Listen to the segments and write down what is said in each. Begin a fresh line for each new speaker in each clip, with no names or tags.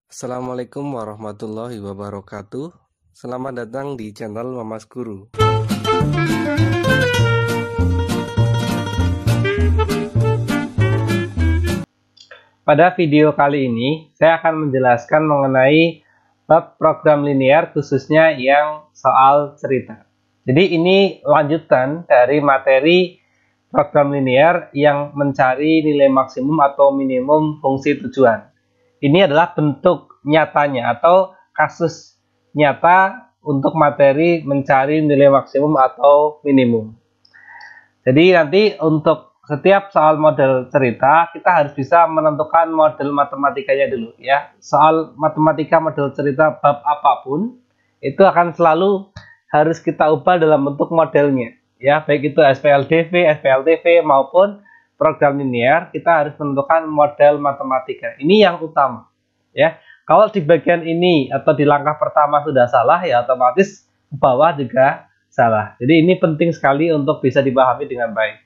Assalamualaikum warahmatullahi wabarakatuh. Selamat datang di channel Mamas Guru. Pada video kali ini, saya akan menjelaskan mengenai bab program linear khususnya yang soal cerita. Jadi ini lanjutan dari materi program linear yang mencari nilai maksimum atau minimum fungsi tujuan. Ini adalah bentuk nyatanya atau kasus nyata untuk materi mencari nilai maksimum atau minimum. Jadi nanti untuk setiap soal model cerita, kita harus bisa menentukan model matematikanya dulu ya. Soal matematika model cerita bab apapun, itu akan selalu harus kita ubah dalam bentuk modelnya. Ya, baik itu SPLDV, SPLTV maupun program linear, kita harus menentukan model matematika. Ini yang utama. Ya, kalau di bagian ini atau di langkah pertama sudah salah, ya otomatis ke bawah juga salah. Jadi ini penting sekali untuk bisa dipahami dengan baik.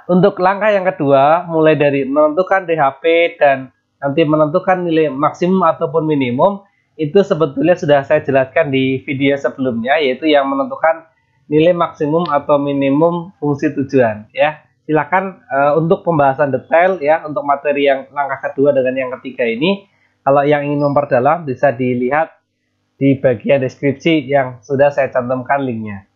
Untuk langkah yang kedua, mulai dari menentukan DHP dan nanti menentukan nilai maksimum ataupun minimum, itu sebetulnya sudah saya jelaskan di video sebelumnya, yaitu yang menentukan nilai maksimum atau minimum fungsi tujuan. Ya, silakan untuk pembahasan detail ya untuk materi yang langkah kedua dengan yang ketiga ini, kalau yang ingin memperdalam bisa dilihat di bagian deskripsi yang sudah saya cantumkan linknya.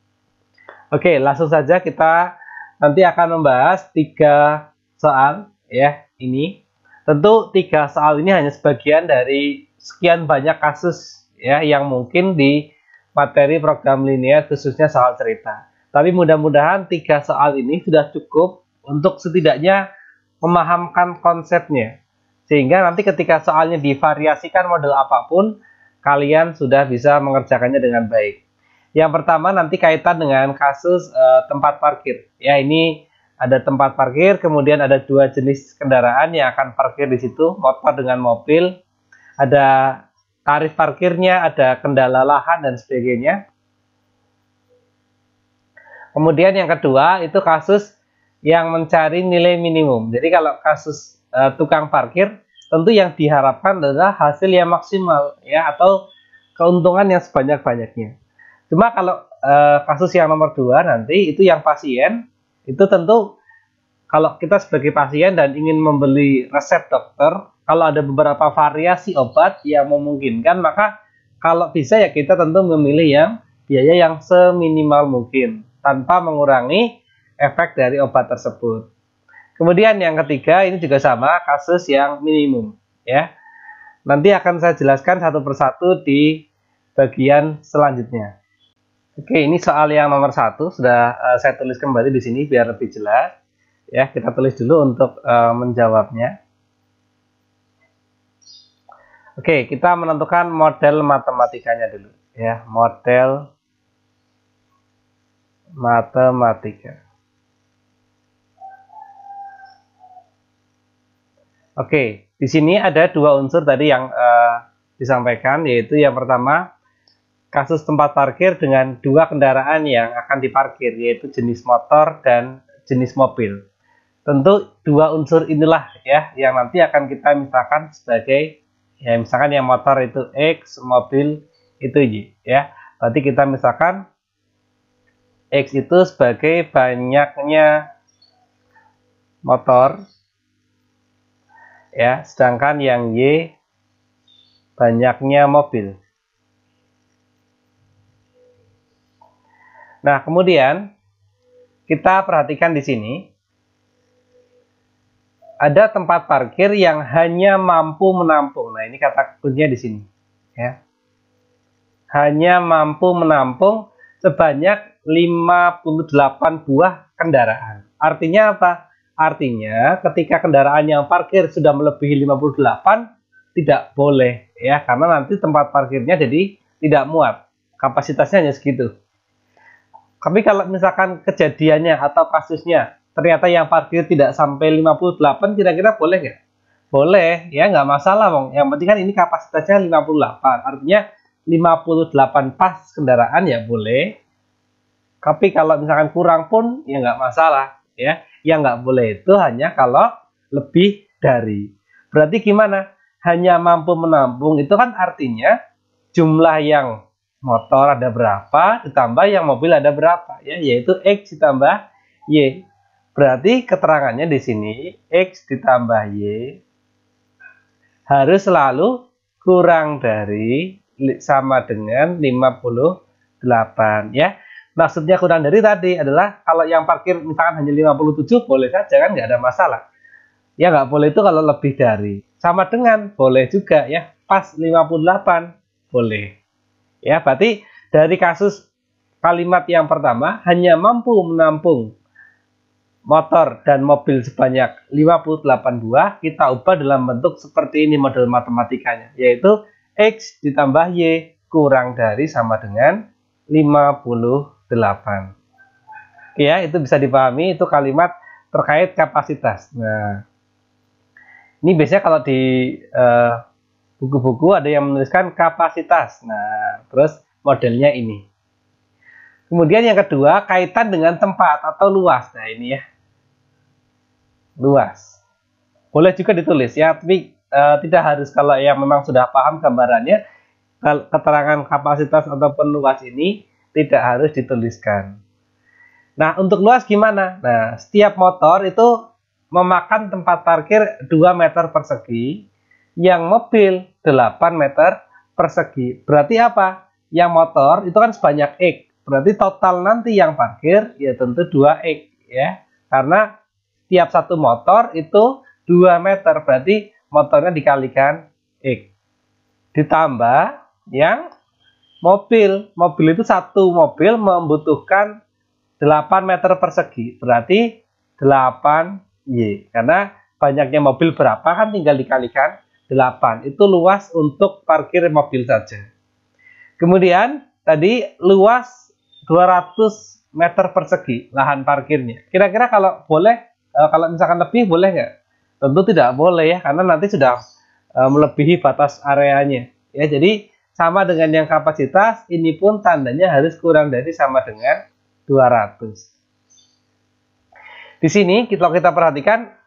Oke, langsung saja kita nanti akan membahas 3 soal ya ini. Tentu 3 soal ini hanya sebagian dari sekian banyak kasus ya yang mungkin di materi program linear khususnya soal cerita. Tapi mudah-mudahan 3 soal ini sudah cukup untuk setidaknya memahamkan konsepnya. Sehingga nanti ketika soalnya divariasikan model apapun, kalian sudah bisa mengerjakannya dengan baik. Yang pertama nanti kaitan dengan kasus tempat parkir. Ya, ini ada tempat parkir, kemudian ada 2 jenis kendaraan yang akan parkir di situ, motor dengan mobil. Ada tarif parkirnya, ada kendala lahan dan sebagainya. Kemudian yang kedua itu kasus yang mencari nilai minimum. Jadi kalau kasus tukang parkir, tentu yang diharapkan adalah hasil yang maksimal ya atau keuntungan yang sebanyak-banyaknya. Cuma kalau kasus yang nomor 2 nanti itu yang pasien, itu tentu kalau kita sebagai pasien dan ingin membeli resep dokter, kalau ada beberapa variasi obat yang memungkinkan, maka kalau bisa ya kita tentu memilih yang biaya yang seminimal mungkin tanpa mengurangi efek dari obat tersebut. Kemudian yang ketiga ini juga sama, kasus yang minimum ya. Nanti akan saya jelaskan satu persatu di bagian selanjutnya. Oke, ini soal yang nomor 1 sudah saya tulis kembali di sini biar lebih jelas. Ya, kita tulis dulu untuk menjawabnya. Oke, kita menentukan model matematikanya dulu. Ya, model matematika. Oke, di sini ada 2 unsur tadi yang disampaikan, yaitu yang pertama kasus tempat parkir dengan 2 kendaraan yang akan diparkir, yaitu jenis motor dan jenis mobil. Tentu 2 unsur inilah ya yang nanti akan kita misalkan sebagai ya misalkan yang motor itu X, mobil itu Y ya. Berarti kita misalkan X itu sebagai banyaknya motor ya, sedangkan yang Y banyaknya mobil. Nah, kemudian kita perhatikan di sini ada tempat parkir yang hanya mampu menampung. Nah, ini kata kuncinya di sini, ya. Hanya mampu menampung sebanyak 58 buah kendaraan. Artinya apa? Artinya ketika kendaraan yang parkir sudah melebihi 58 tidak boleh, ya, karena nanti tempat parkirnya jadi tidak muat. Kapasitasnya hanya segitu. Tapi kalau misalkan kejadiannya atau kasusnya ternyata yang parkir tidak sampai 58, kira-kira boleh nggak? Boleh, ya nggak masalah, Bang. Yang penting kan ini kapasitasnya 58, artinya 58 pas kendaraan ya boleh. Tapi kalau misalkan kurang pun ya nggak masalah, ya. Yang nggak boleh itu hanya kalau lebih dari. Berarti gimana? Hanya mampu menampung itu kan artinya jumlah yang motor ada berapa ditambah yang mobil ada berapa, ya, yaitu X ditambah Y. Berarti keterangannya di sini X ditambah Y harus selalu kurang dari sama dengan 58, ya. Maksudnya kurang dari tadi adalah kalau yang parkir misalkan hanya 57 boleh saja kan, nggak ada masalah. Ya nggak boleh itu kalau lebih dari. Sama dengan boleh juga ya pas 58 boleh. Ya, berarti dari kasus kalimat yang pertama hanya mampu menampung motor dan mobil sebanyak 58 buah, kita ubah dalam bentuk seperti ini model matematikanya, yaitu X ditambah Y kurang dari sama dengan 58. Ya, itu bisa dipahami, itu kalimat terkait kapasitas. Nah, ini biasanya kalau di buku-buku ada yang menuliskan kapasitas. Nah, terus modelnya ini. Kemudian yang kedua, kaitan dengan tempat atau luas. Nah, ini ya. Luas. Boleh juga ditulis ya, tapi tidak harus kalau yang memang sudah paham gambarannya, keterangan kapasitas ataupun luas ini tidak harus dituliskan. Nah, untuk luas gimana? Nah, setiap motor itu memakan tempat parkir 2 meter persegi, yang mobil 8 meter persegi. Berarti apa? Yang motor itu kan sebanyak X. Berarti total nanti yang parkir ya tentu 2X ya. Karena tiap satu motor itu 2 meter. Berarti motornya dikalikan X. Ditambah yang mobil. Mobil itu satu mobil membutuhkan 8 meter persegi. Berarti 8Y. Karena banyaknya mobil berapa kan tinggal dikalikan 8. Itu luas untuk parkir mobil saja. Kemudian tadi luas 200 meter persegi lahan parkirnya. Kira-kira kalau boleh, kalau misalkan lebih boleh nggak? Tentu tidak boleh ya, karena nanti sudah melebihi batas areanya. Ya, jadi sama dengan yang kapasitas, ini pun tandanya harus kurang dari sama dengan 200. Di sini kalau kita perhatikan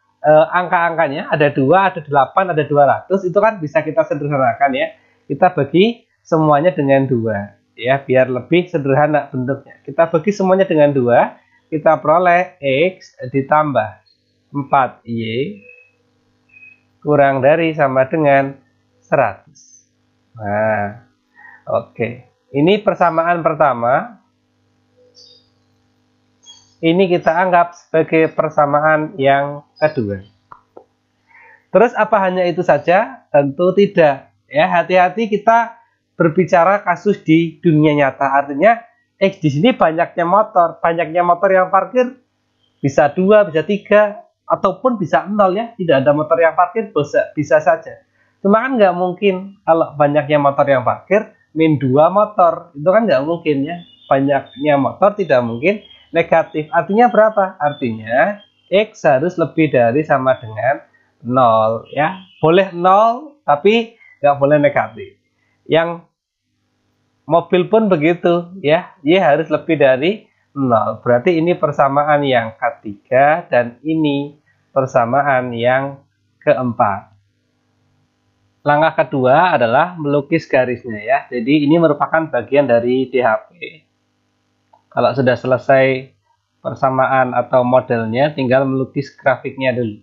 angka-angkanya ada 2, ada 8, ada 200, itu kan bisa kita sederhanakan ya. Kita bagi semuanya dengan 2 ya, biar lebih sederhana bentuknya. Kita bagi semuanya dengan 2, kita peroleh X ditambah 4Y kurang dari sama dengan 100. Nah, oke. Ini persamaan pertama. Ini kita anggap sebagai persamaan yang kedua. Terus apa hanya itu saja? Tentu tidak. Ya, hati-hati kita berbicara kasus di dunia nyata. Artinya X di sini banyaknya motor yang parkir bisa 2, bisa 3, ataupun bisa 0 ya. Tidak ada motor yang parkir bisa saja. Cuma kan nggak mungkin kalau banyaknya motor yang parkir min 2 motor. Itu kan nggak mungkin ya. Banyaknya motor tidak mungkin negatif. Artinya berapa? Artinya X harus lebih dari sama dengan 0 ya. Boleh 0 tapi nggak boleh negatif. Yang mobil pun begitu ya. Y harus lebih dari 0. Berarti ini persamaan yang ketiga dan ini persamaan yang keempat. Langkah kedua adalah melukis garisnya ya. Jadi ini merupakan bagian dari DHP. Kalau sudah selesai persamaan atau modelnya, tinggal melukis grafiknya dulu.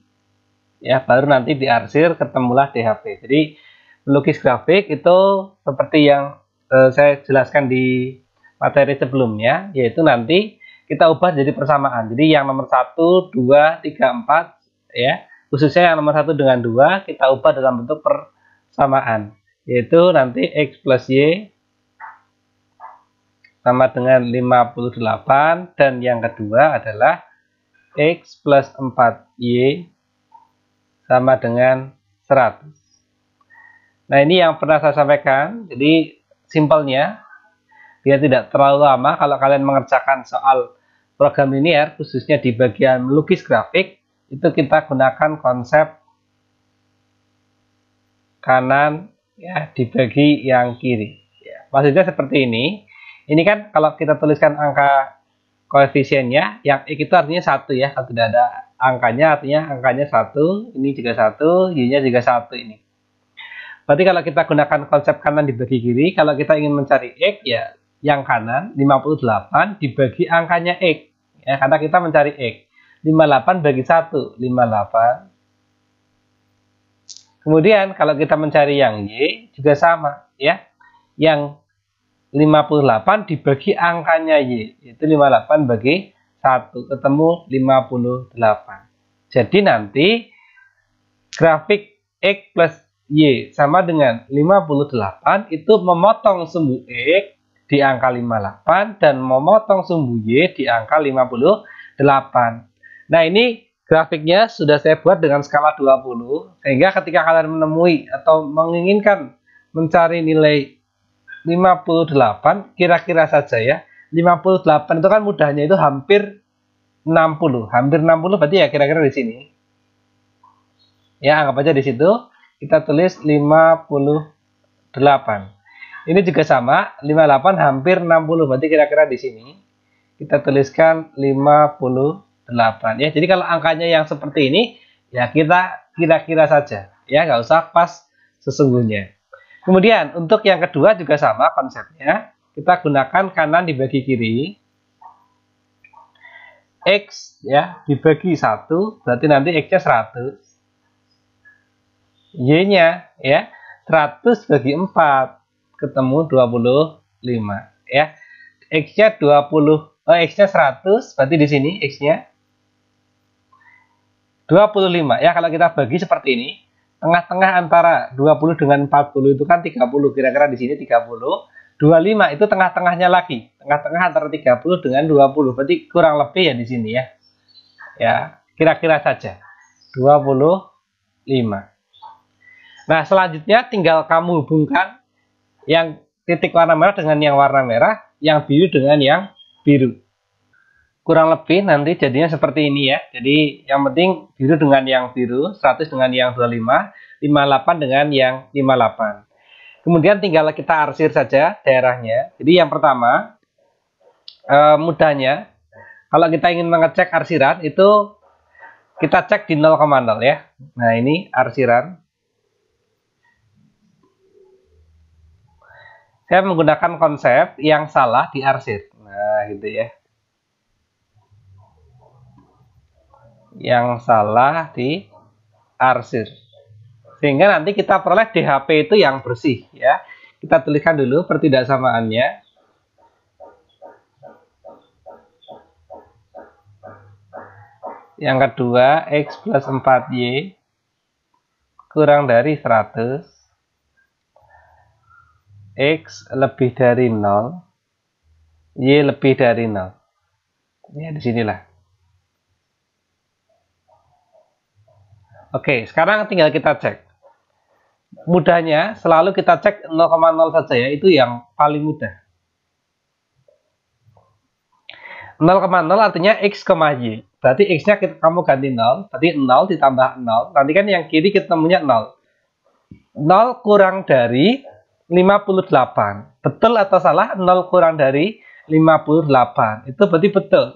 Ya, baru nanti diarsir ketemulah DHP. Jadi melukis grafik itu seperti yang saya jelaskan di materi sebelumnya, yaitu nanti kita ubah jadi persamaan. Jadi yang nomor 1, 2, 3, 4 ya, khususnya yang nomor 1 dengan 2 kita ubah dalam bentuk persamaan, yaitu nanti X plus Y sama dengan 58, dan yang kedua adalah X plus 4Y sama dengan 100. Nah, ini yang pernah saya sampaikan. Jadi simpelnya, biar tidak terlalu lama kalau kalian mengerjakan soal program linear, khususnya di bagian melukis grafik, itu kita gunakan konsep kanan ya dibagi yang kiri. Ya, maksudnya seperti ini. Ini kan kalau kita tuliskan angka koefisiennya, yang X itu artinya 1 ya, kalau tidak ada angkanya, artinya angkanya 1, ini juga 1, Y-nya juga 1 ini. Berarti kalau kita gunakan konsep kanan dibagi kiri, kalau kita ingin mencari X, ya yang kanan 58 dibagi angkanya X. Ya, karena kita mencari X. 58 bagi 1, 58. Kemudian kalau kita mencari yang Y, juga sama. Ya, yang 58 dibagi angkanya Y, yaitu 58 bagi 1, ketemu 58. Jadi nanti grafik X plus Y sama dengan 58 itu memotong sumbu X di angka 58 dan memotong sumbu Y di angka 58. Nah, ini grafiknya sudah saya buat dengan skala 20, sehingga ketika kalian menemui atau menginginkan mencari nilai 58, kira-kira saja ya, 58 itu kan mudahnya itu hampir 60. Hampir 60 berarti ya kira-kira di sini. Ya, anggap aja di situ. Kita tulis 58. Ini juga sama, 58 hampir 60. Berarti kira-kira di sini. Kita tuliskan 58. Ya, jadi kalau angkanya yang seperti ini, ya kita kira-kira saja. Ya, nggak usah pas sesungguhnya. Kemudian, untuk yang kedua juga sama konsepnya. Kita gunakan kanan dibagi kiri. X ya dibagi 1 berarti nanti X-nya 100. Y-nya ya 100 bagi 4 ketemu 25 ya. X-nya 20, X-nya 100 berarti di sini X-nya 25 ya. Kalau kita bagi seperti ini, tengah-tengah antara 20 dengan 40 itu kan 30, kira-kira di sini 30. 25 itu tengah-tengahnya lagi. Tengah-tengah antara 30 dengan 20. Berarti kurang lebih ya di sini ya. Ya, kira-kira saja. 25. Nah, selanjutnya tinggal kamu hubungkan yang titik warna merah dengan yang warna merah, yang biru dengan yang biru. Kurang lebih nanti jadinya seperti ini ya. Jadi yang penting biru dengan yang biru, 100 dengan yang 25, 58 dengan yang 58. Kemudian tinggal kita arsir saja daerahnya. Jadi yang pertama, mudahnya, kalau kita ingin mengecek arsiran, itu kita cek di 0,0 ya. Nah, ini arsiran. Saya menggunakan konsep yang salah diarsir. Nah, gitu ya. Yang salah diarsir. Sehingga nanti kita peroleh DHP itu yang bersih ya. Kita tuliskan dulu pertidaksamaannya. Yang kedua, X plus 4Y kurang dari 100. X lebih dari 0. Y lebih dari 0. Ya, disinilah. Oke, sekarang tinggal kita cek. Mudahnya selalu kita cek 0,0 saja ya, itu yang paling mudah. 0,0 artinya X, Y. Berarti X-nya kamu ganti 0, berarti 0 ditambah 0. Nanti kan yang kiri ketemunya 0. 0 kurang dari 58. Betul atau salah? 0 kurang dari 58. Itu berarti betul.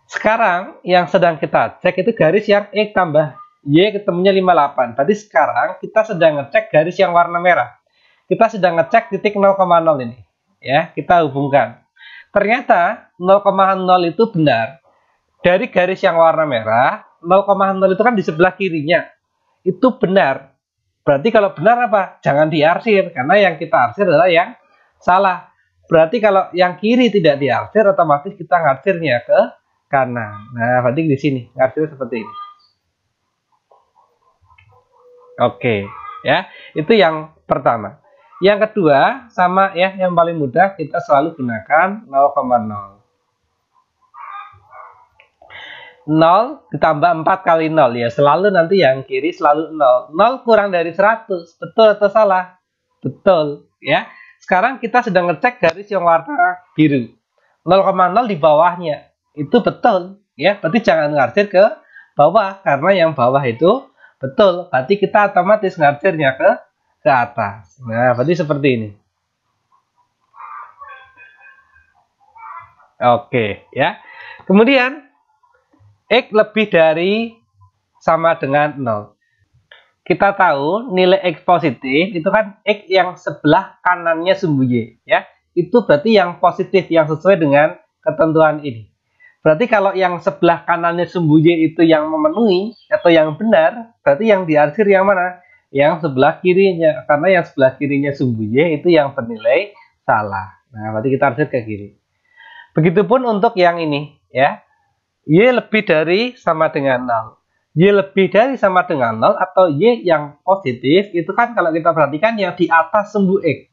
Sekarang yang sedang kita cek itu garis yang X tambah Y ketemunya 58. Berarti sekarang kita sedang ngecek garis yang warna merah. Kita sedang ngecek titik 0,0 ini. Ya, kita hubungkan. Ternyata 0,0 itu benar. Dari garis yang warna merah, 0,0 itu kan di sebelah kirinya. Itu benar. Berarti kalau benar apa? Jangan diarsir. Karena yang kita arsir adalah yang salah. Berarti kalau yang kiri tidak diarsir, otomatis kita ngarsirnya ke kanan. Nah, berarti di sini ngarsir seperti ini. Oke, ya. Itu yang pertama. Yang kedua, sama ya, yang paling mudah kita selalu gunakan 0,0. 0 ditambah 4 kali 0 ya, selalu nanti yang kiri selalu 0. 0 kurang dari 100, betul atau salah? Betul, ya. Sekarang kita sedang ngecek garis yang warna biru. 0,0 di bawahnya. Itu betul, ya. Berarti jangan ngarsir ke bawah karena yang bawah itu betul. Berarti kita otomatis ngarsirnya ke atas. Nah, berarti seperti ini. Oke, ya. Kemudian X lebih dari sama dengan 0. Kita tahu nilai X positif itu kan X yang sebelah kanannya sumbu Y, ya. Itu berarti yang positif, yang sesuai dengan ketentuan ini. Berarti kalau yang sebelah kanannya sumbu Y itu yang memenuhi atau yang benar, berarti yang diarsir yang mana? Yang sebelah kirinya, karena yang sebelah kirinya sumbu Y itu yang bernilai salah. Nah, berarti kita arsir ke kiri. Begitupun untuk yang ini, ya. Y lebih dari sama dengan 0. Y lebih dari sama dengan 0 atau Y yang positif itu kan kalau kita perhatikan yang di atas sumbu X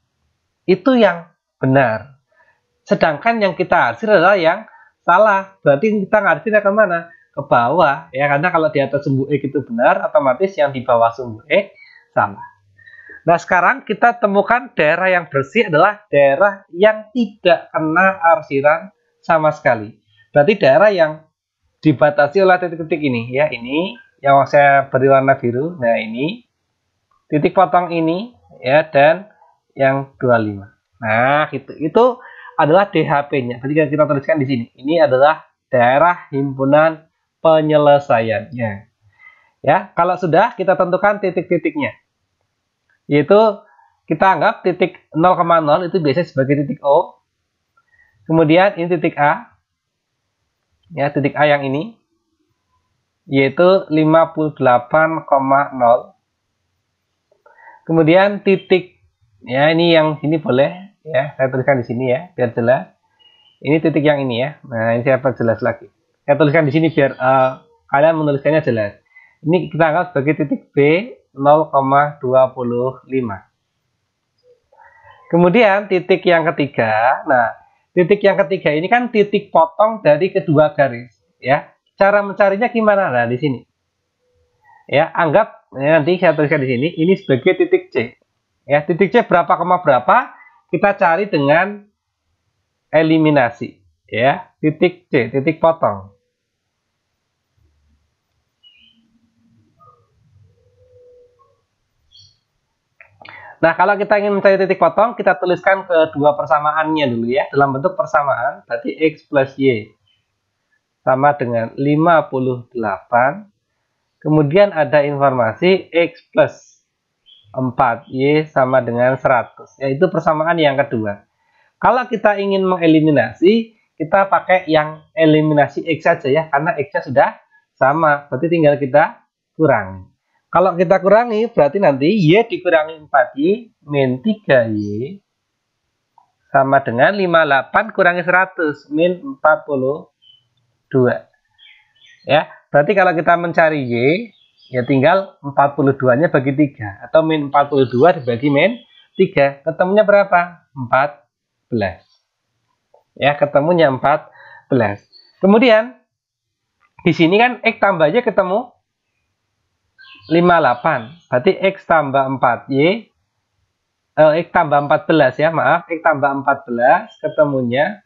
itu yang benar. Sedangkan yang kita arsir adalah yang salah. Berarti kita ngarsirnya ke mana? Ke bawah, ya, karena kalau di atas sumbu X itu benar, otomatis yang di bawah sumbu X salah. Nah, sekarang kita temukan daerah yang bersih adalah daerah yang tidak kena arsiran sama sekali. Berarti daerah yang dibatasi oleh titik-titik ini, ya, ini yang saya beri warna biru. Nah, ini titik potong ini, ya, dan yang 25. Nah, itu adalah DHP-nya. Jadi kita tuliskan di sini. Ini adalah daerah himpunan penyelesaiannya. Ya, kalau sudah kita tentukan titik-titiknya. Yaitu kita anggap titik 0,0 itu biasanya sebagai titik O. Kemudian ini titik A. Ya, titik A yang ini yaitu 58,0. Kemudian titik, ya, ini yang ini boleh, ya, saya tuliskan di sini, ya, biar jelas. Ini titik yang ini, ya. Nah, ini saya perjelas lagi. Saya tuliskan di sini biar kalian menuliskannya jelas. Ini kita anggap sebagai titik B 0,25. Kemudian titik yang ketiga. Nah, titik yang ketiga ini kan titik potong dari kedua garis, ya. Cara mencarinya gimana? Nah, di sini. Ya, anggap, ya, nanti saya tuliskan di sini, ini sebagai titik C. Ya, titik C berapa koma berapa? Kita cari dengan eliminasi, ya. Titik C, titik potong. Nah, kalau kita ingin mencari titik potong, kita tuliskan kedua persamaannya dulu, ya. Dalam bentuk persamaan, berarti X plus Y sama dengan 58. Kemudian ada informasi X plus 4Y sama dengan 100. Yaitu persamaan yang kedua. Kalau kita ingin mengeliminasi, kita pakai yang eliminasi X saja, ya. Karena X-nya sudah sama. Berarti tinggal kita kurangi. Kalau kita kurangi, berarti nanti Y dikurangi 4Y min 3Y sama dengan 58 kurangi 100 min 42. Ya, berarti kalau kita mencari Y, ya tinggal 42-nya bagi 3 atau min 42 dibagi min 3. Ketemunya berapa? 14. Ya, ketemunya 14. Kemudian di sini kan X tambah Y ketemu 58. Berarti X tambah 4Y X tambah 14, ya, maaf, X tambah 14 ketemunya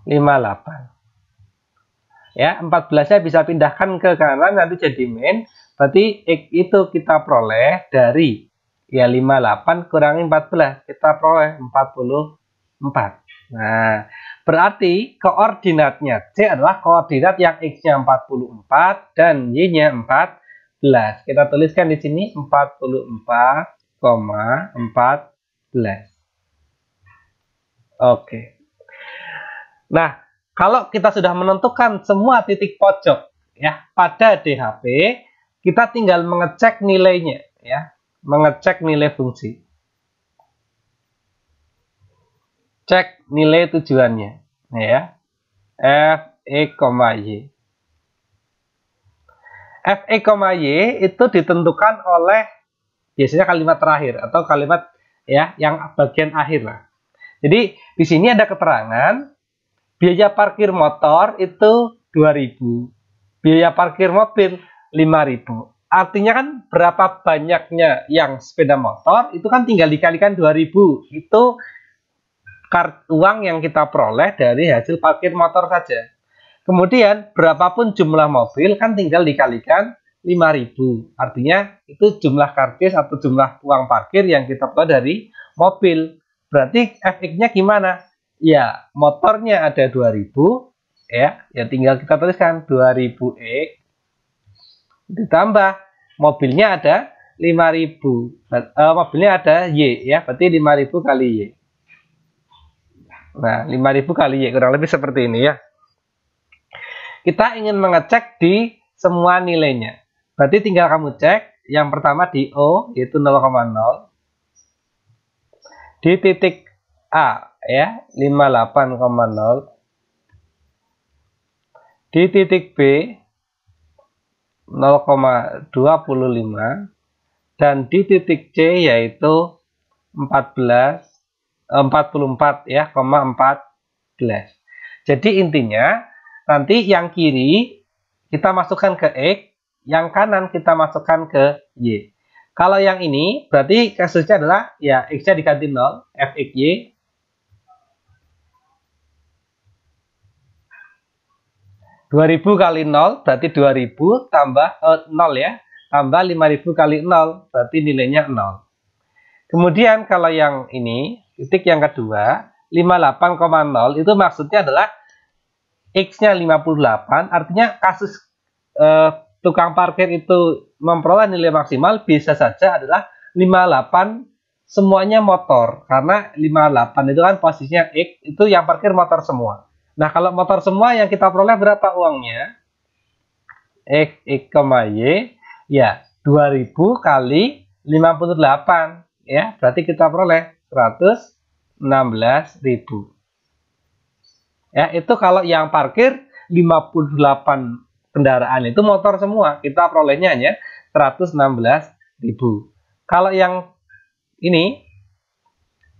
58. Ya, 14-nya bisa pindahkan ke kanan nanti jadi min. Berarti X itu kita peroleh dari, ya, 58 kurangi 14. Kita peroleh 44. Nah, berarti koordinatnya C adalah koordinat yang X-nya 44 dan Y-nya 14. Kita tuliskan di sini 44,14. Oke. Nah, kalau kita sudah menentukan semua titik pojok, ya, pada DHP, kita tinggal mengecek nilainya, ya, mengecek nilai fungsi. Cek nilai tujuannya, ya, f e, y. f e, y itu ditentukan oleh biasanya kalimat terakhir atau kalimat, ya, yang bagian akhir lah. Jadi di sini ada keterangan biaya parkir motor itu 2.000, biaya parkir mobil 5.000. Artinya kan berapa banyaknya yang sepeda motor itu kan tinggal dikalikan 2.000. Itu uang yang kita peroleh dari hasil parkir motor saja. Kemudian berapapun jumlah mobil kan tinggal dikalikan 5.000. Artinya itu jumlah karcis atau jumlah uang parkir yang kita peroleh dari mobil. Berarti FX-nya gimana? Ya, motornya ada 2.000, ya tinggal kita tuliskan 2000X ditambah mobilnya ada 5000. Mobilnya ada Y ya, berarti 5000 kali Y. Nah, 5000 kali Y kurang lebih seperti ini ya. Kita ingin mengecek di semua nilainya. Berarti tinggal kamu cek yang pertama di O yaitu 0,0. Di titik A ya 58,0. Di titik B 0,25 dan di titik C yaitu 44 ya, 14. Jadi intinya nanti yang kiri kita masukkan ke X, yang kanan kita masukkan ke Y. Kalau yang ini berarti kasusnya adalah ya X-nya diganti 0, fxy 2000 kali 0 berarti 2000 tambah 0 ya, tambah 5000 kali 0 berarti nilainya 0. Kemudian kalau yang ini titik yang kedua 58,0 itu maksudnya adalah X-nya 58, artinya kasus tukang parkir itu memperoleh nilai maksimal bisa saja adalah 58 semuanya motor, karena 58 itu kan posisinya X, itu yang parkir motor semua. Nah, kalau motor semua yang kita peroleh berapa uangnya? X, Y, ya 2000 kali 58 ya, berarti kita peroleh 116.000. Ya, itu kalau yang parkir 58 kendaraan itu motor semua, kita perolehnya hanya 116.000. Kalau yang ini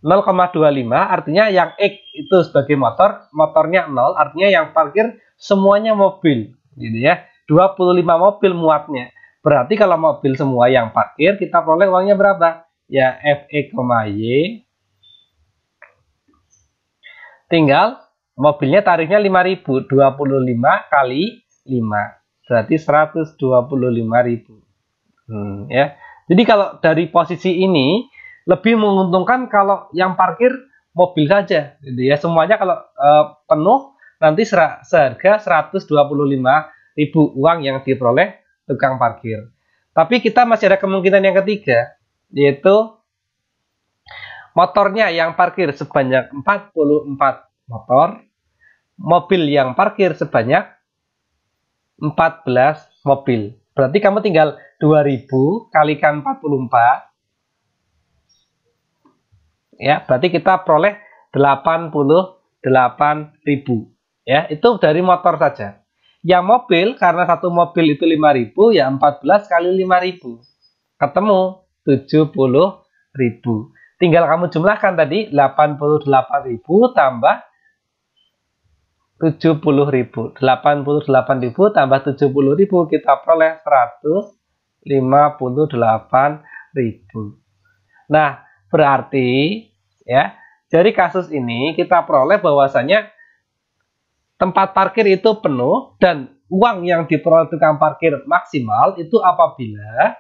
0,25 artinya yang X itu sebagai motor, motornya 0, artinya yang parkir semuanya mobil, gitu ya. 25 mobil muatnya. Berarti kalau mobil semua yang parkir, kita peroleh uangnya berapa? Ya Fx, Y tinggal mobilnya tarifnya 5.000, 25 kali 5 berarti 125.000. Ya. Jadi kalau dari posisi ini lebih menguntungkan kalau yang parkir mobil saja, gitu ya. Semuanya kalau penuh nanti seharga 125.000 uang yang diperoleh tukang parkir. Tapi kita masih ada kemungkinan yang ketiga, yaitu motornya yang parkir sebanyak 44 motor, mobil yang parkir sebanyak 14 mobil. Berarti kamu tinggal 2000 kalikan 44. Ya, berarti kita peroleh 88.000. Ya, itu dari motor saja. Yang mobil, karena satu mobil itu 5.000, ya 14 kali 5.000. Ketemu 70.000. Tinggal kamu jumlahkan tadi 88.000 tambah 70.000. 88.000 tambah 70.000 kita peroleh 158.000. Nah, berarti ya, dari kasus ini kita peroleh bahwasanya tempat parkir itu penuh dan uang yang diperoleh tukang parkir maksimal itu apabila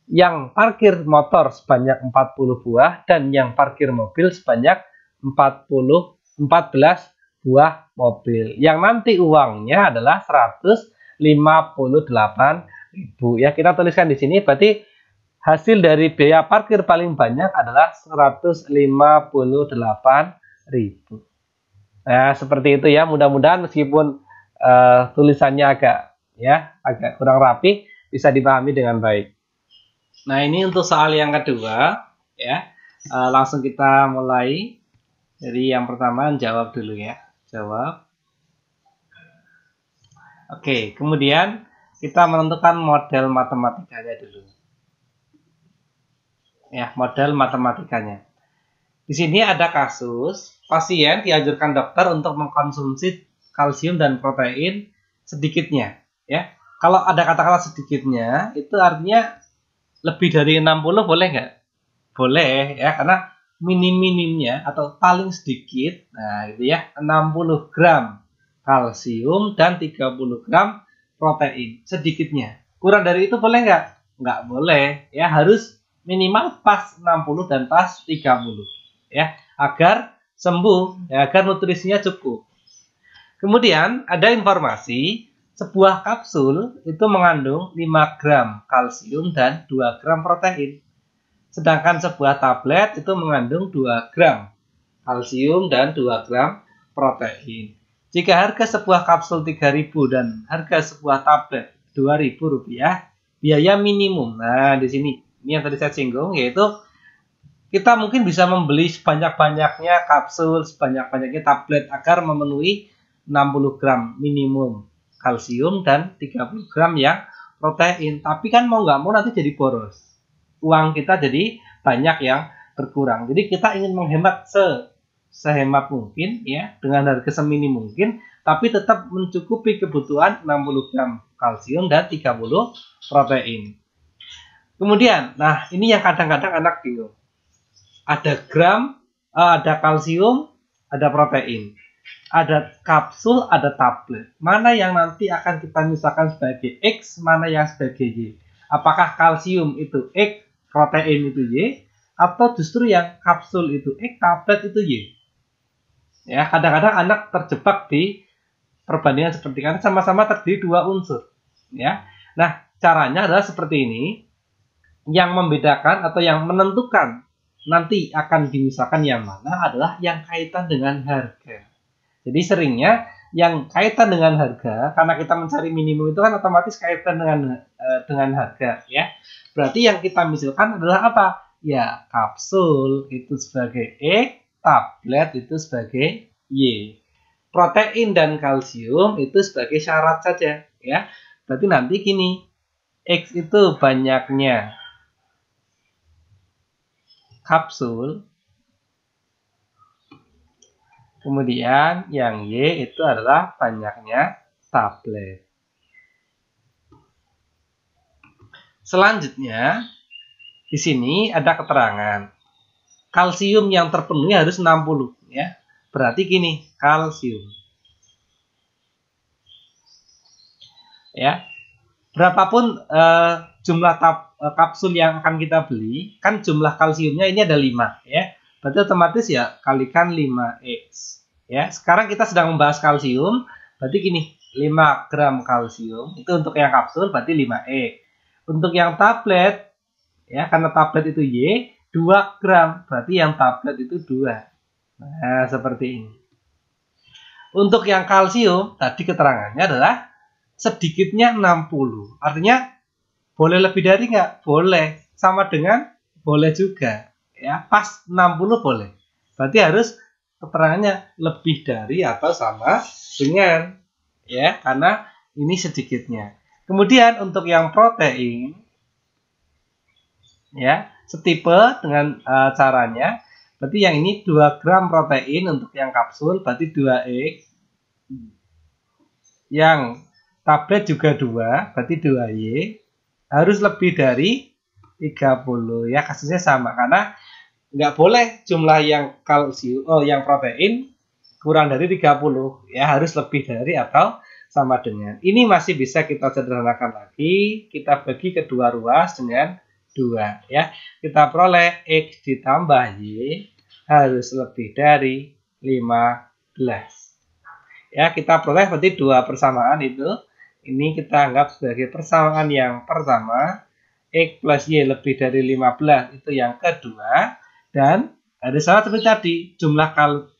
yang parkir motor sebanyak 40 buah dan yang parkir mobil sebanyak 14 buah mobil. Yang nanti uangnya adalah 158.000. Ya, kita tuliskan di sini berarti hasil dari biaya parkir paling banyak adalah 158.000. Nah, seperti itu ya. Mudah-mudahan meskipun tulisannya agak kurang rapi, bisa dipahami dengan baik. Nah, ini untuk soal yang kedua ya. Langsung kita mulai dari yang pertama, jawab dulu ya. Jawab. Oke, kemudian kita menentukan model matematikanya dulu. Ya, model matematikanya. Di sini ada kasus pasien dianjurkan dokter untuk mengkonsumsi kalsium dan protein sedikitnya, ya. Kalau ada kata-kata sedikitnya, itu artinya lebih dari 60 boleh nggak? Boleh, ya, karena minim-minimnya atau paling sedikit, nah gitu ya, 60 gram kalsium dan 30 gram protein sedikitnya. Kurang dari itu boleh nggak? Nggak boleh, ya, harus minimal pas 60 dan pas 30 ya, agar sembuh ya, agar nutrisinya cukup. Kemudian ada informasi sebuah kapsul itu mengandung 5 gram kalsium dan 2 gram protein. Sedangkan sebuah tablet itu mengandung 2 gram kalsium dan 2 gram protein. Jika harga sebuah kapsul 3.000 dan harga sebuah tablet Rp2.000, biaya minimum. Nah, di sini ini yang tadi saya singgung, yaitu kita mungkin bisa membeli sebanyak-banyaknya kapsul, sebanyak-banyaknya tablet agar memenuhi 60 gram minimum kalsium dan 30 gram yang protein. Tapi kan mau nggak mau nanti jadi boros. Uang kita jadi banyak yang berkurang. Jadi kita ingin menghemat sehemat mungkin ya, dengan harga seminim mungkin, tapi tetap mencukupi kebutuhan 60 gram kalsium dan 30 protein. Kemudian, nah ini yang kadang-kadang anak bingung. Ada ada kalsium, ada protein. Ada kapsul, ada tablet. Mana yang nanti akan kita misalkan sebagai X, mana yang sebagai Y? Apakah kalsium itu X, protein itu Y, atau justru yang kapsul itu X, tablet itu Y? Ya, kadang-kadang anak terjebak di perbandingan seperti ini, karena sama-sama terdiri 2 unsur. Ya, nah caranya adalah seperti ini. Yang membedakan atau yang menentukan nanti akan dimisahkan yang mana adalah yang kaitan dengan harga. Jadi seringnya yang kaitan dengan harga, karena kita mencari minimum itu kan otomatis kaitan dengan harga, ya. Berarti yang kita misalkan adalah apa? Ya, kapsul itu sebagai X, tablet itu sebagai Y. Protein dan kalsium itu sebagai syarat saja, ya. Berarti nanti gini, X itu banyaknya kapsul, kemudian yang Y itu adalah banyaknya tablet. Selanjutnya, di sini ada keterangan. Kalsium yang terpenuhi harus 60, ya. Berarti gini, kalsium. Ya. Berapapun jumlah kapsul yang akan kita beli, kan jumlah kalsiumnya ini ada 5, ya. Berarti otomatis ya kalikan 5X. Ya, sekarang kita sedang membahas kalsium, berarti gini, 5 gram kalsium itu untuk yang kapsul berarti 5X. Untuk yang tablet, ya karena tablet itu Y, 2 gram, berarti yang tablet itu 2. Nah, seperti ini. Untuk yang kalsium, tadi keterangannya adalah sedikitnya 60. Artinya boleh lebih dari nggak? Boleh. Sama dengan boleh juga. Ya, pas 60 boleh. Berarti harus keterangannya lebih dari atau sama dengan, ya, karena ini sedikitnya. Kemudian untuk yang protein, ya, setipe dengan caranya. Berarti yang ini 2 gram protein untuk yang kapsul, berarti 2X. Yang tablet juga 2, berarti 2Y. Harus lebih dari 30. Ya, kasusnya sama. Karena nggak boleh jumlah yang kalsium, yang protein kurang dari 30. Ya, harus lebih dari atau sama dengan. Ini masih bisa kita sederhanakan lagi. Kita bagi kedua ruas dengan 2. Ya, kita peroleh X ditambah Y harus lebih dari 15. Ya, kita peroleh berarti 2 persamaan itu. Ini kita anggap sebagai persamaan yang pertama. X plus Y lebih dari 15 itu yang kedua. Dan ada syarat seperti tadi. Jumlah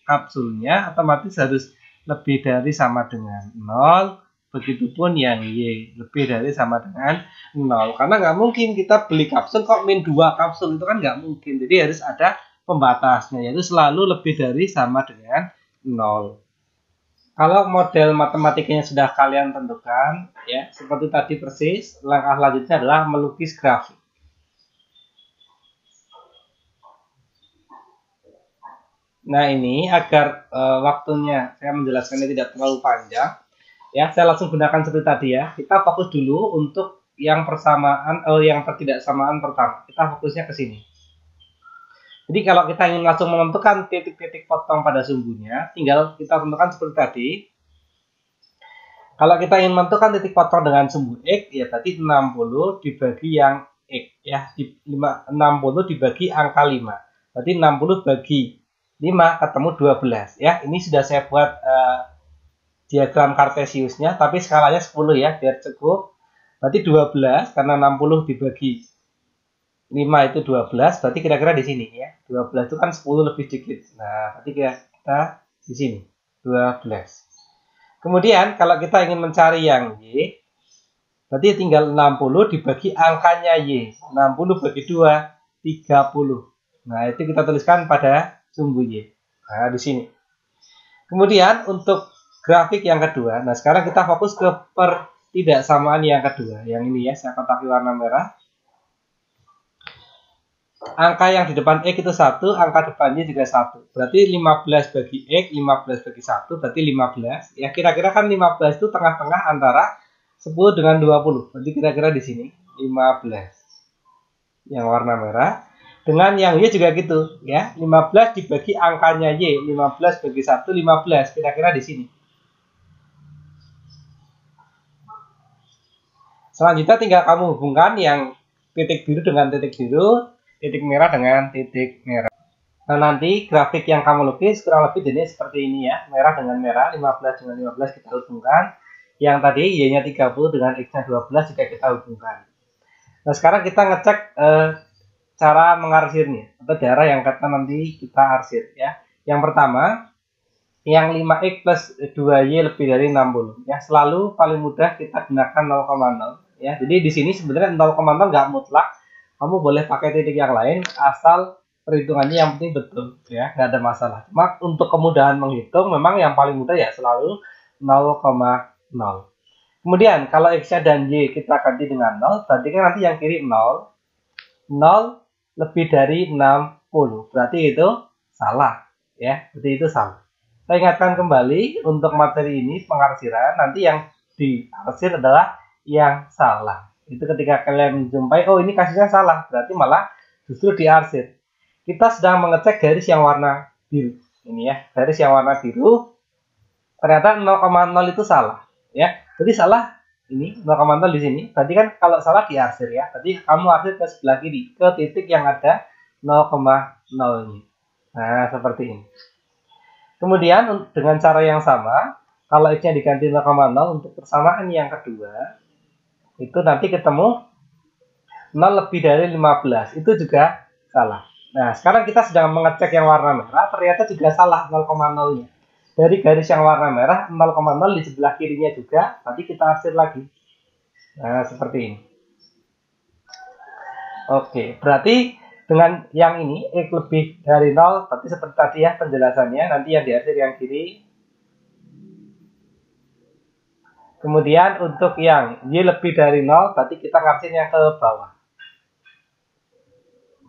kapsulnya otomatis harus lebih dari sama dengan 0. Begitupun yang Y lebih dari sama dengan 0. Karena nggak mungkin kita beli kapsul kok min 2 kapsul. Itu kan nggak mungkin. Jadi harus ada pembatasnya, yaitu selalu lebih dari sama dengan 0. Kalau model matematikanya sudah kalian tentukan, ya seperti tadi persis, langkah selanjutnya adalah melukis grafik. Nah ini agar waktunya saya menjelaskannya tidak terlalu panjang, ya saya langsung gunakan seperti tadi ya. Kita fokus dulu untuk yang persamaan, yang ketidaksamaan pertama. Kita fokusnya ke sini. Jadi kalau kita ingin langsung menentukan titik-titik potong pada sumbunya, tinggal kita tentukan seperti tadi. Kalau kita ingin menentukan titik potong dengan sumbu X, ya berarti 60 dibagi yang X, ya 60 dibagi angka 5. Berarti 60 bagi 5 ketemu 12, ya. Ini sudah saya buat diagram kartesiusnya, tapi skalanya 10 ya, biar cukup. Berarti 12, karena 60 dibagi 5 itu 12, berarti kira-kira di sini ya. 12 itu kan 10 lebih dikit. Nah, berarti kita di sini, 12. Kemudian, kalau kita ingin mencari yang Y, berarti tinggal 60 dibagi angkanya Y. 60 bagi 2, 30. Nah, itu kita tuliskan pada sumbu Y. Nah, di sini. Kemudian, untuk grafik yang kedua, nah sekarang kita fokus ke pertidaksamaan yang kedua. Yang ini ya, saya kotaki warna merah. Angka yang di depan X itu 1, angka depannya juga 1. Berarti 15 bagi X, 15 bagi 1, berarti 15. Ya, kira-kira kan 15 itu tengah-tengah antara 10 dengan 20. Berarti kira-kira di sini 15. Yang warna merah. Dengan yang Y juga gitu, ya. 15 dibagi angkanya Y, 15 bagi 1, 15. Kira-kira di sini. Selanjutnya tinggal kamu hubungkan yang titik biru dengan titik biru, titik merah dengan titik merah. Nah, nanti grafik yang kamu lukis kurang lebih jenis seperti ini ya. Merah dengan merah, 15 dengan 15 kita hubungkan. Yang tadi Y-nya 30 dengan X-nya 12 juga kita hubungkan. Nah, sekarang kita ngecek cara mengarsirnya, atau daerah yang kata nanti kita arsir ya. Yang pertama, yang 5X plus 2Y lebih dari 60 ya, selalu paling mudah kita gunakan 0,0 ya. Jadi di sini sebenarnya 0,0 nggak mutlak, kamu boleh pakai titik yang lain asal perhitungannya yang penting betul ya, nggak ada masalah. Cuma untuk kemudahan menghitung memang yang paling mudah ya selalu 0,0. Kemudian kalau X-nya dan Y kita ganti dengan 0, berarti kan nanti yang kiri 0 lebih dari 60, berarti itu salah ya, berarti itu salah. Saya ingatkan kembali untuk materi ini pengarsiran, nanti yang diarsir adalah yang salah. Itu ketika kalian menjumpai, oh ini kasusnya salah, berarti malah justru diarsir. Kita sedang mengecek garis yang warna biru. Ini ya, garis yang warna biru. Ternyata 0,0 itu salah. Ya, jadi salah ini 0,0 di sini. Berarti kan kalau salah diarsir ya. Berarti kamu arsir ke sebelah kiri, ke titik yang ada 0,0 ini. Nah, seperti ini. Kemudian dengan cara yang sama, kalau X-nya diganti 0,0 untuk persamaan yang kedua, itu nanti ketemu 0 lebih dari 15. Itu juga salah. Nah, sekarang kita sedang mengecek yang warna merah, ternyata juga salah 0,0-nya. Dari garis yang warna merah, 0,0 di sebelah kirinya juga, nanti kita arsir lagi. Nah, seperti ini. Oke, berarti dengan yang ini, X lebih dari 0, berarti seperti tadi ya penjelasannya, nanti yang diarsir yang kiri. Kemudian untuk yang Y lebih dari 0, berarti kita ngarsirnya ke bawah.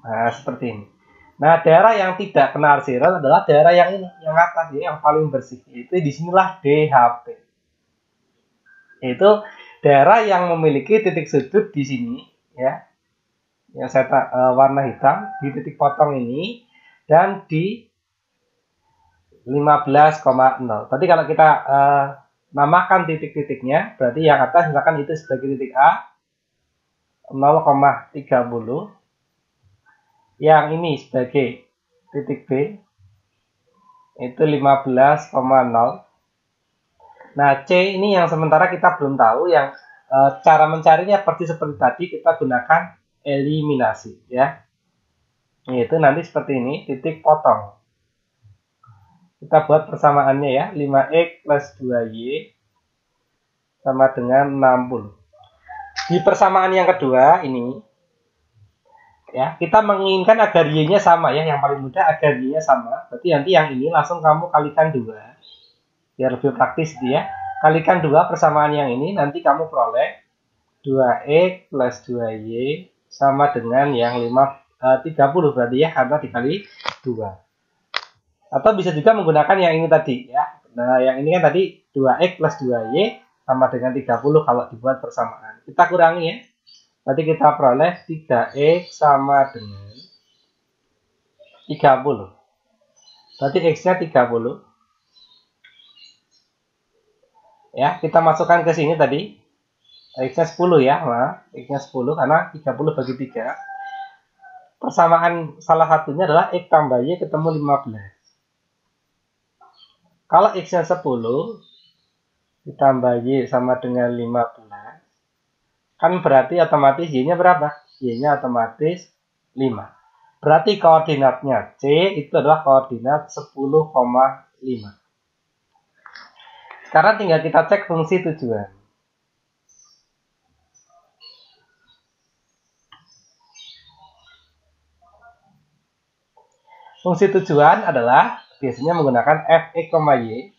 Nah, seperti ini. Nah, daerah yang tidak kena arsiran adalah daerah yang ini, yang atas, ya, yang paling bersih. Itu disinilah DHP. Itu daerah yang memiliki titik sudut di sini, ya, yang saya warna hitam di titik potong ini dan di 15,0. Tadi kalau kita namakan titik-titiknya, berarti yang atas misalkan itu sebagai titik A 0,30. Yang ini sebagai titik B itu 15,0. Nah, C ini yang sementara kita belum tahu, yang cara mencarinya seperti tadi kita gunakan eliminasi ya. Itu nanti seperti ini, titik potong. Kita buat persamaannya ya, 5X plus 2Y sama dengan 60. Di persamaan yang kedua ini ya, kita menginginkan agar Y-nya sama ya, yang paling mudah agar Y-nya sama. Berarti nanti yang ini langsung kamu kalikan 2. Biar lebih praktis dia. Kalikan 2 persamaan yang ini, nanti kamu peroleh 2X plus 2Y sama dengan yang 30 berarti ya, karena dikali 2. Atau bisa juga menggunakan yang ini tadi ya. Nah, yang ini kan tadi 2X plus 2Y sama dengan 30 kalau dibuat persamaan. Kita kurangi ya. Berarti kita peroleh 3X sama dengan 30. Berarti X-nya 30. Ya, kita masukkan ke sini tadi. X-nya 10 ya. Nah, X-nya 10 karena 30 bagi 3. Persamaan salah satunya adalah X tambah Y ketemu 15. Kalau X-nya 10, ditambah Y sama dengan 15. Kan berarti otomatis Y-nya berapa? Y-nya otomatis 5. Berarti koordinatnya C itu adalah koordinat 10,5. Sekarang tinggal kita cek fungsi tujuan. Fungsi tujuan adalah biasanya menggunakan fx, y.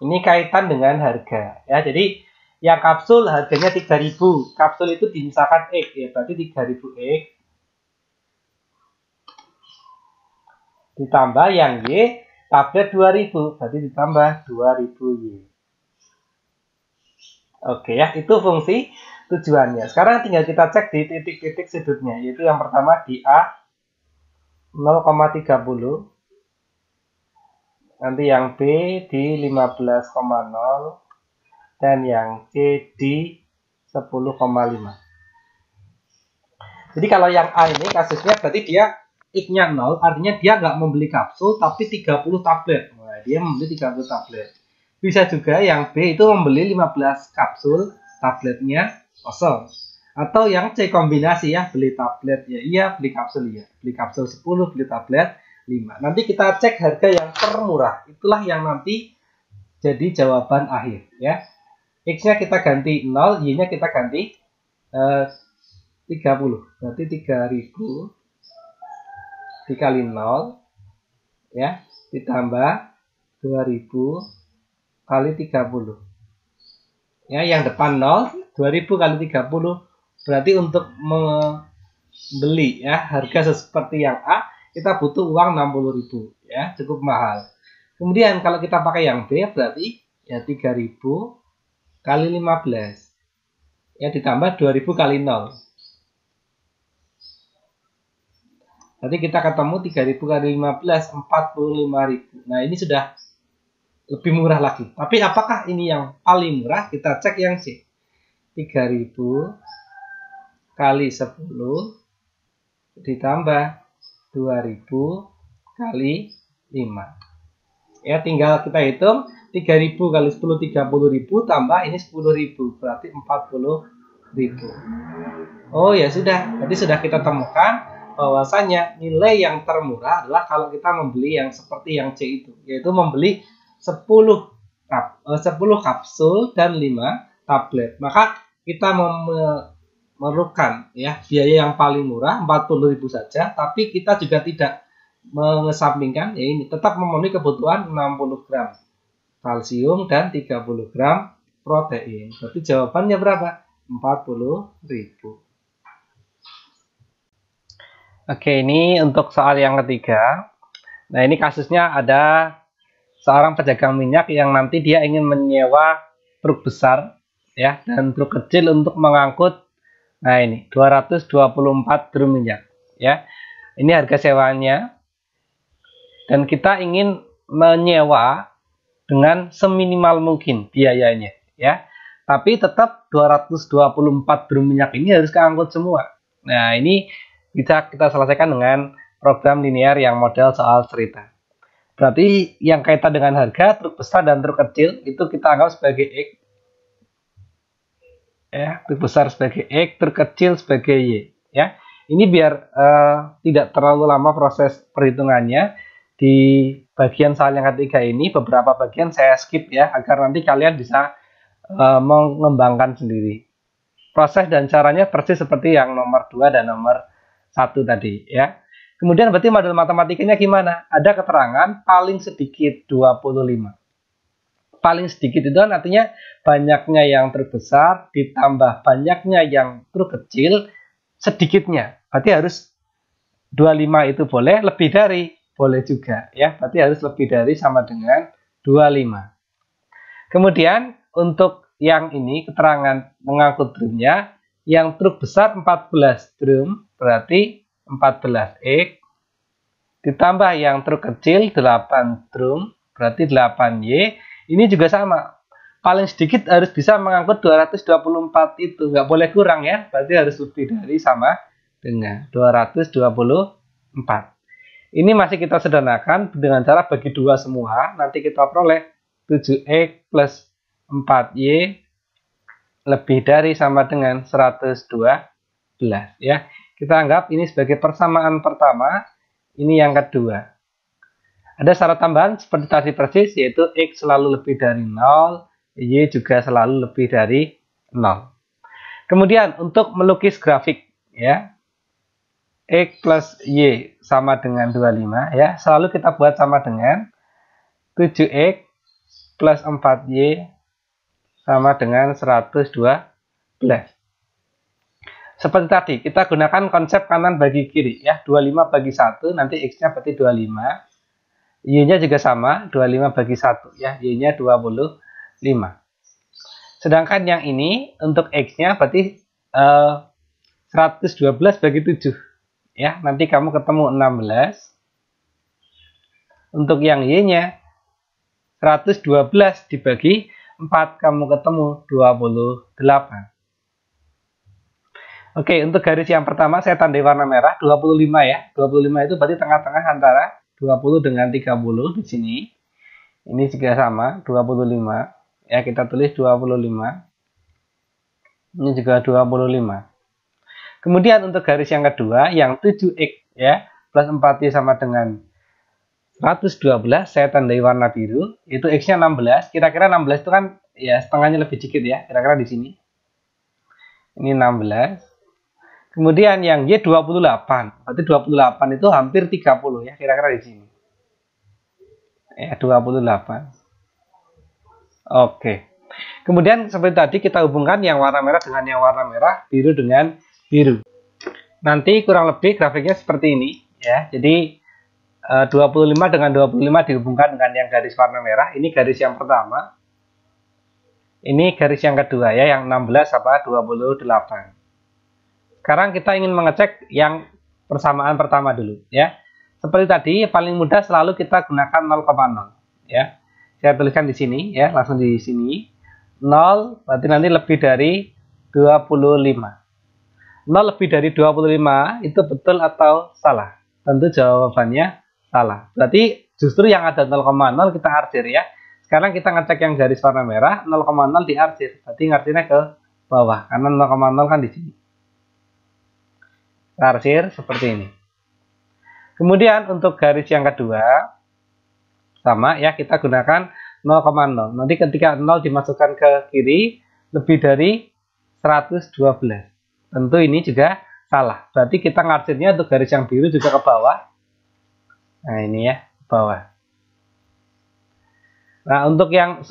Ini kaitan dengan harga. Ya, jadi yang kapsul harganya 3.000. Kapsul itu misalkan X, ya, berarti 3.000 X. Ditambah yang Y, tablet 2.000. Berarti ditambah 2.000 Y. Oke ya, itu fungsi tujuannya. Sekarang tinggal kita cek di titik-titik sudutnya, yaitu yang pertama di A 0,30, nanti yang B di 15,0, dan yang C di 10,5. Jadi kalau yang A ini kasusnya berarti dia X-nya 0, artinya dia nggak membeli kapsul, tapi 30 tablet. Nah, dia membeli 30 tablet. Bisa juga yang B itu membeli 15 kapsul, tabletnya kosong. Atau yang C kombinasi ya, beli tablet ya iya, beli kapsul ya. Beli kapsul 10, beli tablet 5. Nanti kita cek harga yang termurah. Itulah yang nanti jadi jawaban akhir ya. X-nya kita ganti 0, Y-nya kita ganti 30. Berarti 3.000 dikali 0 ya, ditambah 2.000 kali 30. Ya, yang depan 0, 2.000 kali 30. Berarti untuk membeli ya harga seperti yang A, kita butuh uang 60.000 ya, cukup mahal. Kemudian kalau kita pakai yang B berarti ya 3.000 kali 15. Ya, ditambah 2.000 kali 0. Nanti kita ketemu 3.000 kali 15, 45.000. Nah, ini sudah lebih murah lagi. Tapi apakah ini yang paling murah? Kita cek yang C. 3.000 kali 10 ditambah 2.000 kali 5. Ya, tinggal kita hitung 3.000 kali 10, 30.000 tambah ini 10.000. Berarti 40.000. Oh ya sudah. Berarti sudah kita temukan bahwasanya nilai yang termurah adalah kalau kita membeli yang seperti yang C itu. Yaitu membeli 10 kapsul dan 5 tablet. Maka kita memerlukan ya biaya yang paling murah 40.000 saja, tapi kita juga tidak mengesampingkan ya ini tetap memenuhi kebutuhan 60 gram kalsium dan 30 gram protein. Berarti jawabannya berapa? 40.000. Oke, ini untuk soal yang ketiga. Nah, ini kasusnya ada seorang pedagang minyak yang nanti dia ingin menyewa truk besar ya dan truk kecil untuk mengangkut, nah ini 224 drum minyak ya. Ini harga sewanya dan kita ingin menyewa dengan seminimal mungkin biayanya ya. Tapi tetap 224 drum minyak ini harus keangkut semua. Nah, ini bisa kita selesaikan dengan program linear yang model soal cerita. Berarti yang kaitan dengan harga truk besar dan truk kecil itu kita anggap sebagai X. Ya, truk besar sebagai X, truk kecil sebagai Y. Ya, ini biar tidak terlalu lama proses perhitungannya. Di bagian soal yang ketiga ini beberapa bagian saya skip ya agar nanti kalian bisa mengembangkan sendiri. Proses dan caranya persis seperti yang nomor 2 dan nomor 1 tadi ya. Kemudian berarti model matematikanya gimana? Ada keterangan paling sedikit 25. Paling sedikit itu artinya banyaknya yang truk besar ditambah banyaknya yang truk kecil sedikitnya. Berarti harus 25 itu boleh, lebih dari boleh juga ya. Berarti harus lebih dari sama dengan 25. Kemudian untuk yang ini keterangan mengangkut drumnya, yang truk besar 14 drum berarti 14X ditambah yang truk kecil 8 drum berarti 8Y. Ini juga sama, paling sedikit harus bisa mengangkut 224 itu, nggak boleh kurang ya, berarti harus lebih dari sama dengan 224. Ini masih kita sederhanakan dengan cara bagi 2 semua. Nanti kita peroleh 7X plus 4Y lebih dari sama dengan 112 ya. Kita anggap ini sebagai persamaan pertama, ini yang kedua. Ada syarat tambahan seperti tadi persis, yaitu X selalu lebih dari 0, Y juga selalu lebih dari 0. Kemudian untuk melukis grafik ya, X plus Y sama dengan 25 ya, selalu kita buat sama dengan 7X plus 4Y sama dengan 112. Seperti tadi, kita gunakan konsep kanan bagi kiri ya, 25 bagi 1, nanti X-nya berarti 25. Y-nya juga sama, 25 bagi 1 ya, Y-nya 25. Sedangkan yang ini untuk X-nya berarti 112 bagi 7 ya, nanti kamu ketemu 16. Untuk yang Y-nya 112 dibagi 4, kamu ketemu 28. Oke, untuk garis yang pertama saya tandai warna merah 25 ya. 25 itu berarti tengah-tengah antara 20 dengan 30 di sini. Ini juga sama, 25. Ya, kita tulis 25. Ini juga 25. Kemudian untuk garis yang kedua yang 7X ya, plus 4Y sama dengan 112, saya tandai warna biru, itu X-nya 16. Kira-kira 16 itu kan ya setengahnya lebih dikit ya, kira-kira di sini. Ini 16. Kemudian yang Y 28, berarti 28 itu hampir 30 ya, kira-kira di sini. Ya, 28. Oke. Kemudian seperti tadi kita hubungkan yang warna merah dengan yang warna merah, biru dengan biru. Nanti kurang lebih grafiknya seperti ini ya. Jadi 25 dengan 25 dihubungkan dengan yang garis warna merah. Ini garis yang pertama. Ini garis yang kedua ya, yang 16 sama 28. Sekarang kita ingin mengecek yang persamaan pertama dulu ya. Seperti tadi paling mudah selalu kita gunakan 0,0 ya. Saya tuliskan di sini ya, langsung di sini. 0 berarti nanti lebih dari 25. 0 lebih dari 25 itu betul atau salah? Tentu jawabannya salah. Berarti justru yang ada 0,0 kita arsir ya. Sekarang kita ngecek yang garis warna merah, 0,0 diarsir. Berarti ngarsirnya ke bawah karena 0,0 kan di sini. Arsir seperti ini. Kemudian untuk garis yang kedua sama ya, kita gunakan 0,0. Nanti ketika 0 dimasukkan ke kiri lebih dari 112. Tentu ini juga salah. Berarti kita ngarsirnya untuk garis yang biru juga ke bawah. Nah, ini ya, ke bawah. Nah, untuk yang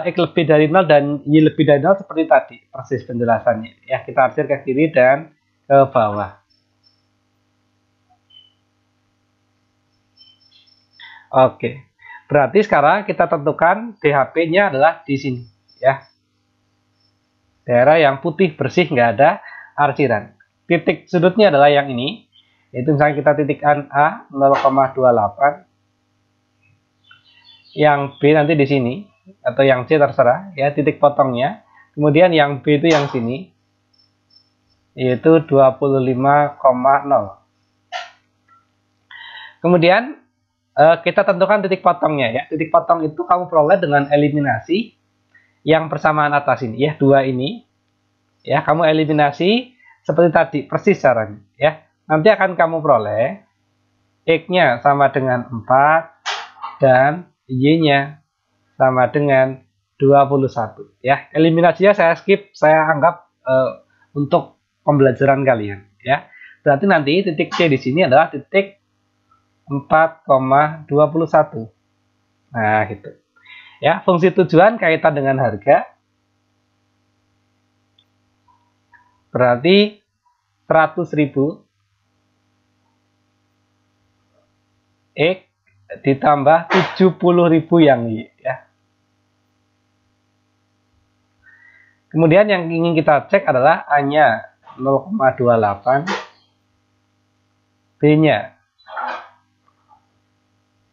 X lebih dari 0 dan Y lebih dari 0 seperti tadi, persis penjelasannya. Ya, kita arsir ke kiri dan ke bawah. Oke, berarti sekarang kita tentukan DHP-nya adalah di sini, ya. Daerah yang putih bersih, nggak ada arsiran. Titik sudutnya adalah yang ini, yaitu misalnya kita titik A 0,28, yang B nanti di sini, atau yang C terserah, ya titik potongnya. Kemudian yang B itu yang sini, yaitu 25,0. Kemudian kita tentukan titik potongnya ya. Titik potong itu kamu peroleh dengan eliminasi yang persamaan atas ini ya, 2 ini. Ya, kamu eliminasi seperti tadi, persis caranya ya. Nanti akan kamu peroleh X-nya sama dengan 4 dan Y-nya sama dengan 21 ya. Eliminasinya saya skip, saya anggap untuk pembelajaran kalian ya. Berarti nanti titik C di sini adalah titik 4,21. Nah, gitu. Ya, fungsi tujuan kaitan dengan harga. Berarti 100.000 X ditambah 70.000 yang Y ya. Kemudian yang ingin kita cek adalah A-nya 0,28, B-nya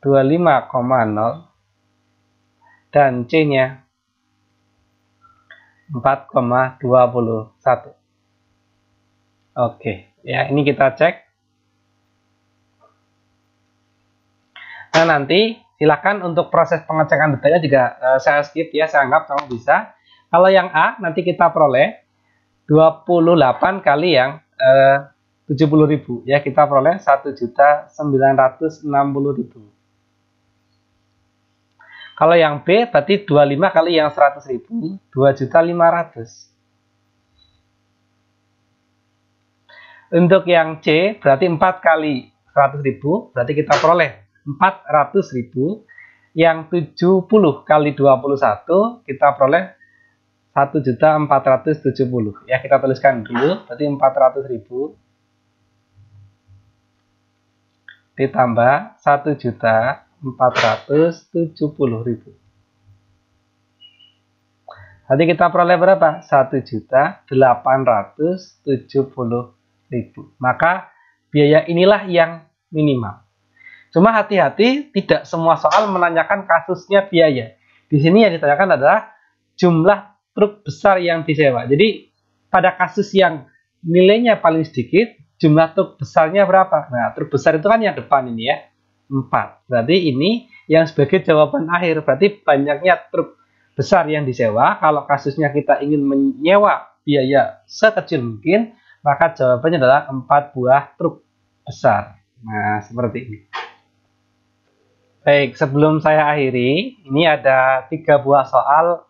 25,0 dan C-nya 4,21. Oke, ya ini kita cek. Nah, nanti silakan untuk proses pengecekan detailnya juga saya skip ya, saya anggap kamu bisa. Kalau yang A, nanti kita peroleh 28 kali yang 70.000 ya, kita peroleh 1.960.000. Kalau yang B berarti 25 kali yang 100.000, 2.500.000. Untuk yang C berarti 4 kali 100.000, berarti kita peroleh 400.000. Yang 70 kali 21 kita peroleh 1.470.000. Ya, kita tuliskan dulu, berarti 400.000 ditambah 1.470.000. Nanti kita peroleh berapa? 1.870.000. Maka biaya inilah yang minimal. Cuma hati-hati, tidak semua soal menanyakan kasusnya biaya. Di sini yang ditanyakan adalah jumlah truk besar yang disewa. Jadi pada kasus yang nilainya paling sedikit, jumlah truk besarnya berapa? Nah, truk besar itu kan yang depan ini ya, 4. Berarti ini yang sebagai jawaban akhir. Berarti banyaknya truk besar yang disewa. Kalau kasusnya kita ingin menyewa biaya sekecil mungkin, maka jawabannya adalah 4 buah truk besar. Nah, seperti ini. Baik, sebelum saya akhiri, ini ada 3 buah soal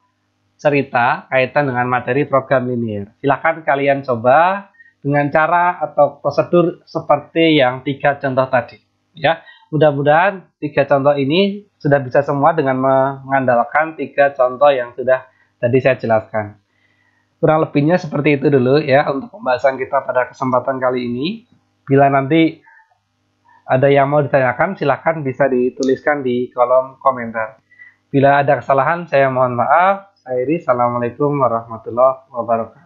cerita kaitan dengan materi program linear. Silakan kalian coba dengan cara atau prosedur seperti yang 3 contoh tadi. Ya, mudah-mudahan 3 contoh ini sudah bisa semua dengan mengandalkan 3 contoh yang sudah tadi saya jelaskan. Kurang lebihnya seperti itu dulu ya untuk pembahasan kita pada kesempatan kali ini. Bila nanti ada yang mau ditanyakan, silakan bisa dituliskan di kolom komentar. Bila ada kesalahan, saya mohon maaf. Assalamualaikum warahmatullahi wabarakatuh.